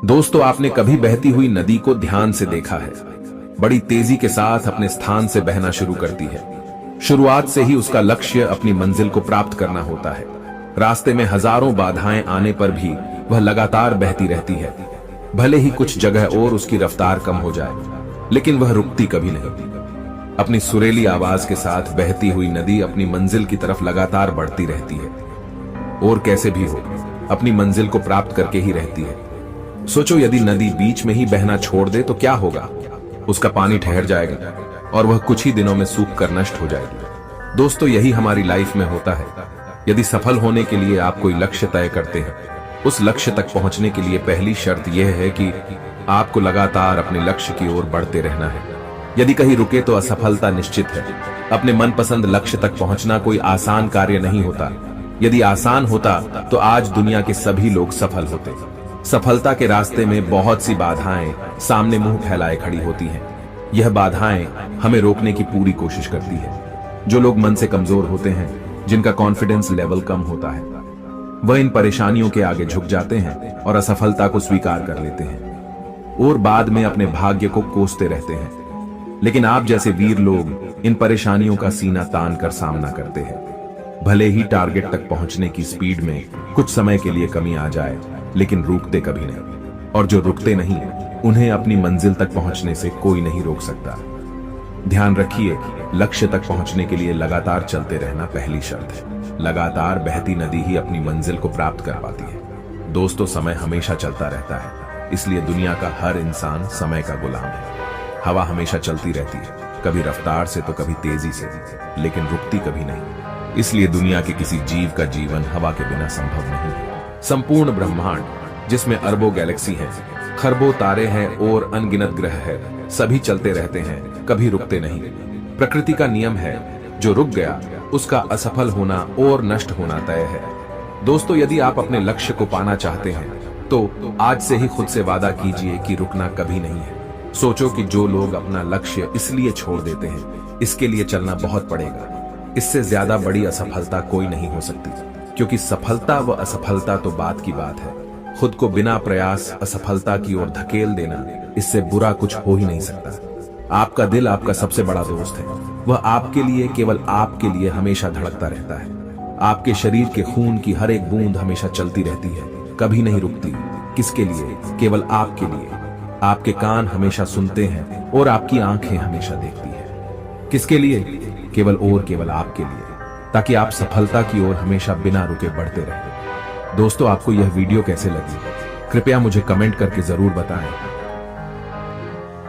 दोस्तों, आपने कभी बहती हुई नदी को ध्यान से देखा है? बड़ी तेजी के साथ अपने स्थान से बहना शुरू करती है। शुरुआत से ही उसका लक्ष्य अपनी मंजिल को प्राप्त करना होता है। रास्ते में हजारों बाधाएं आने पर भी वह लगातार बहती रहती है। भले ही कुछ जगह और उसकी रफ्तार कम हो जाए, लेकिन वह रुकती कभी नहीं। अपनी सुरीली आवाज के साथ बहती हुई नदी अपनी मंजिल की तरफ लगातार बढ़ती रहती है, और कैसे भी हो अपनी मंजिल को प्राप्त करके ही रहती है। सोचो, यदि नदी बीच में ही बहना छोड़ दे तो क्या होगा? उसका पानी ठहर जाएगा और वह कुछ ही दिनों में सूख कर नष्ट हो जाएगी। दोस्तों, यही हमारी लाइफ में होता है। यदि सफल होने के लिए आप कोई लक्ष्य तय करते हैं, उस लक्ष्य तक पहुंचने के लिए पहली शर्त यह है कि आपको लगातार अपने लक्ष्य की ओर बढ़ते रहना है। यदि कहीं रुके तो असफलता निश्चित है। अपने मनपसंद लक्ष्य तक पहुंचना कोई आसान कार्य नहीं होता। यदि आसान होता तो आज दुनिया के सभी लोग सफल होते। सफलता के रास्ते में बहुत सी बाधाएं सामने मुंह फैलाए खड़ी होती हैं। यह बाधाएं हमें रोकने की पूरी कोशिश करती है। जो लोग मन से कमजोर होते हैं, जिनका कॉन्फिडेंस लेवल कम होता है, वह इन परेशानियों के आगे झुक जाते हैं और असफलता को स्वीकार कर लेते हैं और बाद में अपने भाग्य को कोसते रहते हैं। लेकिन आप जैसे वीर लोग इन परेशानियों का सीना तान कर सामना करते हैं। भले ही टारगेट तक पहुंचने की स्पीड में कुछ समय के लिए कमी आ जाए, लेकिन रुकते कभी नहीं। और जो रुकते नहीं, उन्हें अपनी मंजिल तक पहुंचने से कोई नहीं रोक सकता। ध्यान रखिए, लक्ष्य तक पहुंचने के लिए लगातार चलते रहना पहली शर्त है। लगातार बहती नदी ही अपनी मंजिल को प्राप्त कर पाती है। दोस्तों, समय हमेशा चलता रहता है, इसलिए दुनिया का हर इंसान समय का गुलाम है। हवा हमेशा चलती रहती है, कभी रफ्तार से तो कभी तेजी से, लेकिन रुकती कभी नहीं। इसलिए दुनिया के किसी जीव का जीवन हवा के बिना संभव नहीं है। संपूर्ण ब्रह्मांड, जिसमें अरबों गैलेक्सी हैं, खरबों तारे हैं और अनगिनत ग्रह है, सभी चलते रहते हैं, कभी रुकते नहीं। प्रकृति का नियम है, जो रुक गया उसका असफल होना और नष्ट होना तय है। दोस्तों, यदि आप अपने लक्ष्य को पाना चाहते हैं तो आज से ही खुद से वादा कीजिए कि रुकना कभी नहीं है। सोचो कि जो लोग अपना लक्ष्य इसलिए छोड़ देते हैं, इसके लिए चलना बहुत पड़ेगा। इससे ज्यादा बड़ी असफलता कोई नहीं हो सकती, क्योंकि सफलता व असफलता तो बात की बात है। खुद को बिना प्रयास असफलता की ओर धकेल देना, इससे बुरा कुछ हो ही नहीं सकता। आपका दिल आपका सबसे बड़ा दोस्त है। वह आपके लिए, केवल आपके लिए हमेशा धड़कता रहता है। आपके शरीर के खून की हर एक बूंद हमेशा चलती रहती है, कभी नहीं रुकती। किसके लिए? केवल आपके लिए। आपके कान हमेशा सुनते हैं और आपकी आंखें हमेशा देखती हैं। किसके लिए? केवल और केवल आपके लिए, ताकि आप सफलता की ओर हमेशा बिना रुके बढ़ते रहें। दोस्तों, आपको यह वीडियो कैसे लगी? कृपया मुझे कमेंट करके जरूर बताएं।